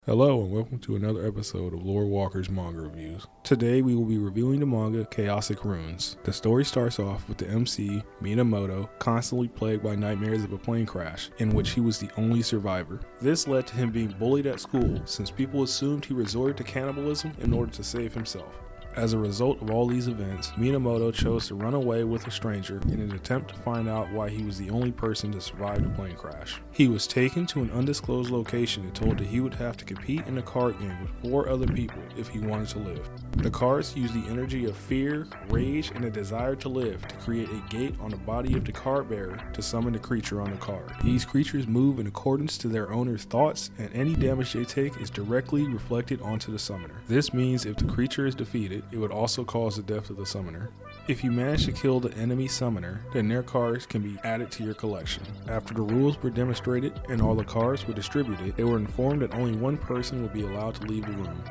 Hello and welcome to another episode of Lore Walker's Manga Reviews. Today we will be reviewing the manga Chaosic Runes. The story starts off with the MC, Minamoto, constantly plagued by nightmares of a plane crash, in which he was the only survivor. This led to him being bullied at school, since people assumed he resorted to cannibalism in order to save himself. As a result of all these events, Minamoto chose to run away with a stranger in an attempt to find out why he was the only person to survive the plane crash. He was taken to an undisclosed location and told that he would have to compete in a card game with 4 other people if he wanted to live. The cards use the energy of fear, rage, and a desire to live to create a gate on the body of the card bearer to summon the creature on the card. These creatures move in accordance to their owner's thoughts, and any damage they take is directly reflected onto the summoner. This means if the creature is defeated, it would also cause the death of the summoner. If you manage to kill the enemy summoner, then their cards can be added to your collection. After the rules were demonstrated and all the cards were distributed, they were informed that only one person would be allowed to leave the room.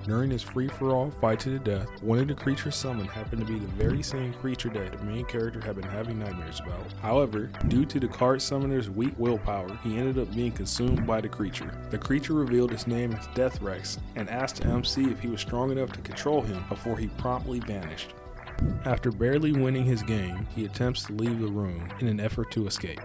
During this free-for-all fight to the death, one of the creatures summoned happened to be the very same creature that the main character had been having nightmares about. However, due to the card summoner's weak willpower, he ended up being consumed by the creature. The creature revealed his name as Death Rex and asked the MC if he was strong enough to control him before he promptly vanished. After barely winning his game, he attempts to leave the room in an effort to escape.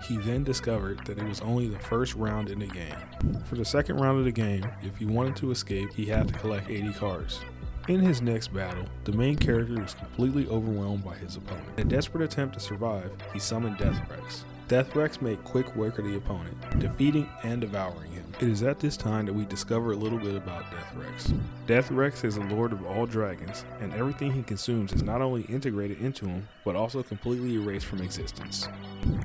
He then discovered that it was only the first round in the game. For the second round of the game, if he wanted to escape, he had to collect 80 cards. In his next battle, the main character was completely overwhelmed by his opponent. In a desperate attempt to survive, he summoned Death Rex. Death Rex made quick work of the opponent, defeating and devouring him. It is at this time that we discover a little bit about Death Rex. Death Rex is the lord of all dragons, and everything he consumes is not only integrated into him, but also completely erased from existence.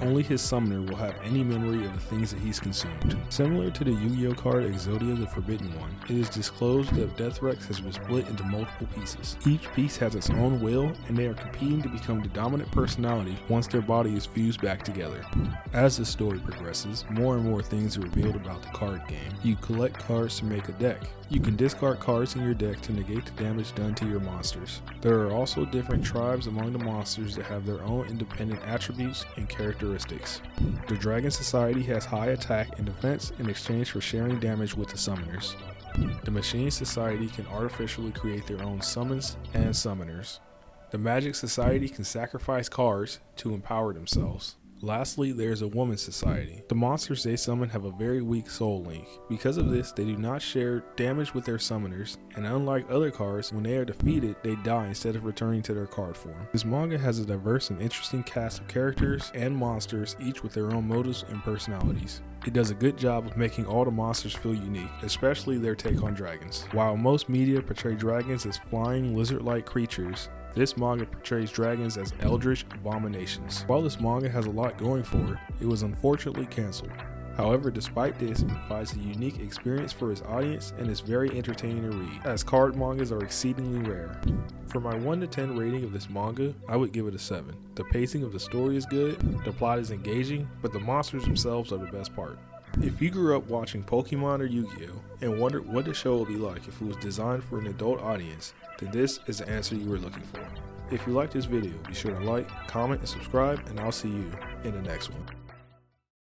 Only his summoner will have any memory of the things that he's consumed. Similar to the Yu-Gi-Oh card Exodia the Forbidden One, it is disclosed that Death Rex has been split into multiple pieces. Each piece has its own will, and they are competing to become the dominant personality once their body is fused back together. As the story progresses, more and more things are revealed about the card game. You collect cards to make a deck. You can discard cards in your deck to negate the damage done to your monsters. There are also different tribes among the monsters that have their own independent attributes and characteristics. The Dragon Society has high attack and defense in exchange for sharing damage with the summoners. The Machine Society can artificially create their own summons and summoners. The Magic Society can sacrifice cards to empower themselves. Lastly, there is a Woman's Society. The monsters they summon have a very weak soul link. Because of this, they do not share damage with their summoners, and unlike other cards, when they are defeated, they die instead of returning to their card form. This manga has a diverse and interesting cast of characters and monsters, each with their own motives and personalities. It does a good job of making all the monsters feel unique, especially their take on dragons. While most media portray dragons as flying lizard-like creatures, this manga portrays dragons as eldritch abominations. While this manga has a lot going for it, it was unfortunately cancelled. However, despite this, it provides a unique experience for its audience and is very entertaining to read, as card mangas are exceedingly rare. For my 1 to 10 rating of this manga, I would give it a 7. The pacing of the story is good, the plot is engaging, but the monsters themselves are the best part. If you grew up watching Pokemon or Yu-Gi-Oh! And wondered what the show would be like if it was designed for an adult audience, then this is the answer you were looking for. If you liked this video, be sure to like, comment, and subscribe, and I'll see you in the next one.